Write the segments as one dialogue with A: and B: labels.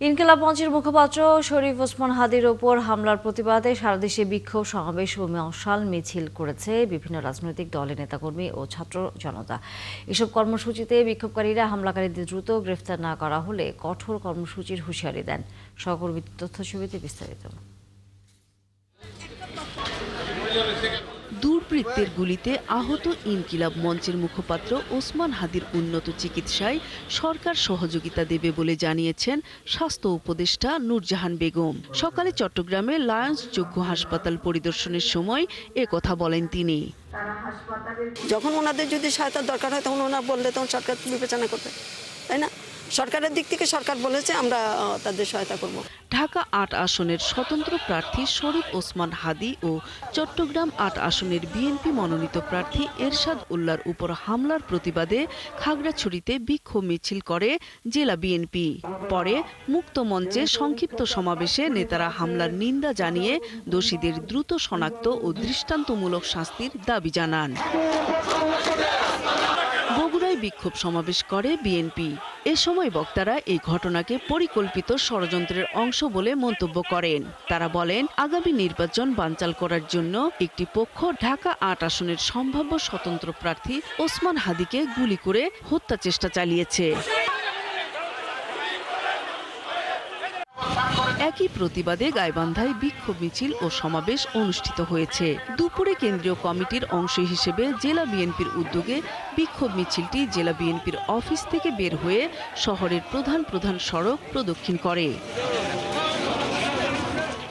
A: ইনকিলাব মঞ্চের মুখপাত্র শরীফ ওসমান হাদির ওপর হামলার প্রতিবাদে সারা দেশে বিক্ষোভ সমাবেশ ও মশাল মিছিল করেছে বিভিন্ন রাজনৈতিক দলের নেতাকর্মী ও ছাত্র জনতা। এসব কর্মসূচিতে বিক্ষোভকারীরা হামলাকারীদের দ্রুত গ্রেফতার না করা হলে কঠোর কর্মসূচির হুঁশিয়ারি দেন। সহকর্মী তথ্যছবিতে বিস্তারিত।
B: দুর্বৃত্তের গুলিতে আহত ইনকিলাব মঞ্চের মুখপাত্র ওসমান হাদির উন্নত চিকিৎসায় সরকার সহযোগিতা দেবে বলে জানিয়েছেন স্বাস্থ্য উপদেষ্টা নূরজাহান বেগম। সকালে চট্টগ্রামে লায়ন্স চক্ষু হাসপাতাল পরিদর্শনের সময় কথা বলেন তিনি।
C: যখন ওনাদের যদি সহায়তার দরকার হয় তখন ওনারা বললে তখন সরকার বিবেচনা করবে, তাই না? সরকারের দিক থেকে সরকার বলেছে আমরা তাদের সহায়তা করব।
B: ঢাকা ৮ আসনের স্বতন্ত্র প্রার্থী শরীফ ওসমান হাদি ও চট্টগ্রাম ৮ আসনের বিএনপি মনোনীত প্রার্থী এরশাদ উল্লাহর উপর হামলার প্রতিবাদে খাগড়াছড়িতে বিক্ষোভ মিছিল করে জেলা বিএনপি। পরে মুক্ত মঞ্চে সংক্ষিপ্ত সমাবেশে নেতারা হামলার নিন্দা জানিয়ে দোষীদের দ্রুত শনাক্ত ও দৃষ্টান্তমূলক শাস্তির দাবি জানান। বগুড়ায় বিক্ষোভ সমাবেশ করে বিএনপি। এ সময় বক্তারা এই ঘটনাকে পরিকল্পিত ষড়যন্ত্রের অংশ বলে মন্তব্য করেন। তারা বলেন, আগামী নির্বাচন বানচাল করার জন্য একটি পক্ষ ঢাকা ৮ আসনের সম্ভাব্য স্বতন্ত্র প্রার্থী ওসমান হাদিকে গুলি করে হত্যা চেষ্টা চালিয়েছে। একই প্রতিবাদে গাইবান্ধায় বিক্ষোভ মিছিল ও সমাবেশ অনুষ্ঠিত হয়েছে। দুপুরে কেন্দ্রীয় কমিটির অংশ হিসেবে জেলা বিএনপির উদ্যোগে বিক্ষোভ মিছিলটি জেলা বিএনপির অফিস থেকে বের হয়ে শহরের প্রধান প্রধান সড়ক প্রদক্ষিণ করে।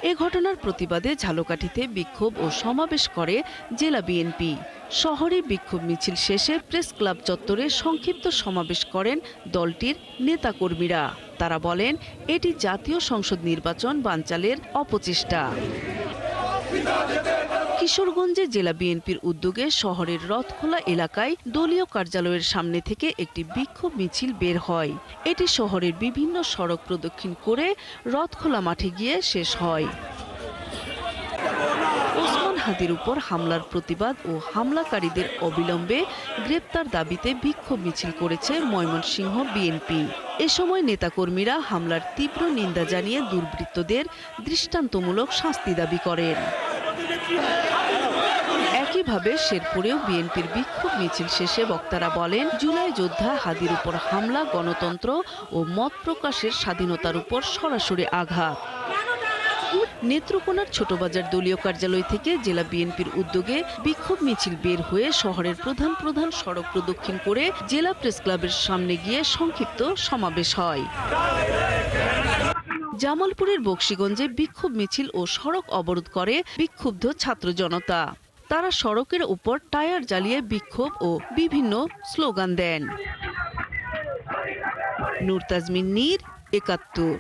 B: এ ঘটনার প্রতিবাদে ঝালকাঠিতে বিক্ষোভ ও সমাবেশ করে জেলা বিএনপি। শহরে বিক্ষোভ মিছিল শেষে প্রেস ক্লাব চত্বরে সংক্ষিপ্ত সমাবেশ করেন দলটির নেতাকর্মীরা। তারা বলেন, এটি জাতীয় সংসদ নির্বাচন বানচালের অপচেষ্টা। কিশোরগঞ্জে জেলা বিএনপির উদ্যোগে শহরের রথখোলা এলাকায় দলীয় কার্যালয়ের সামনে থেকে একটি বিক্ষোভ মিছিল বের হয়। এটি শহরের বিভিন্ন সড়ক প্রদক্ষিণ করে রথখোলা মাঠে গিয়ে শেষ হয়। ওসমান হাদির উপর হামলার প্রতিবাদ ও হামলাকারীদের অবিলম্বে গ্রেপ্তার দাবিতে বিক্ষোভ মিছিল করেছে ময়মনসিংহ বিএনপি। এ সময় নেতাকর্মীরা হামলার তীব্র নিন্দা জানিয়ে দুর্বৃত্তদের দৃষ্টান্তমূলক শাস্তি দাবি করেন। একইভাবে শেরপুরেও বিএনপির বিক্ষোভ মিছিল শেষে বক্তারা বলেন, জুলাই যোদ্ধা হাদির উপর হামলা গণতন্ত্র ও মত প্রকাশের স্বাধীনতার উপর সরাসরি আঘাত। নেত্রকোনার ছোটবাজার দলীয় কার্যালয় থেকে জেলা বিএনপির উদ্যোগে বিক্ষোভ মিছিল বের হয়ে শহরের প্রধান প্রধান সড়ক প্রদক্ষিণ করে জেলা প্রেস ক্লাবের সামনে গিয়ে সংক্ষিপ্ত সমাবেশ হয়। জামালপুরের বকশীগঞ্জে বিক্ষোভ মিছিল ও সড়ক অবরোধ করে বিক্ষুব্ধ ছাত্র জনতা। তারা সড়কের উপর টায়ার জ্বালিয়ে বিক্ষোভ ও বিভিন্ন স্লোগান দেন। নূর তাজমিন নীর, ৭১।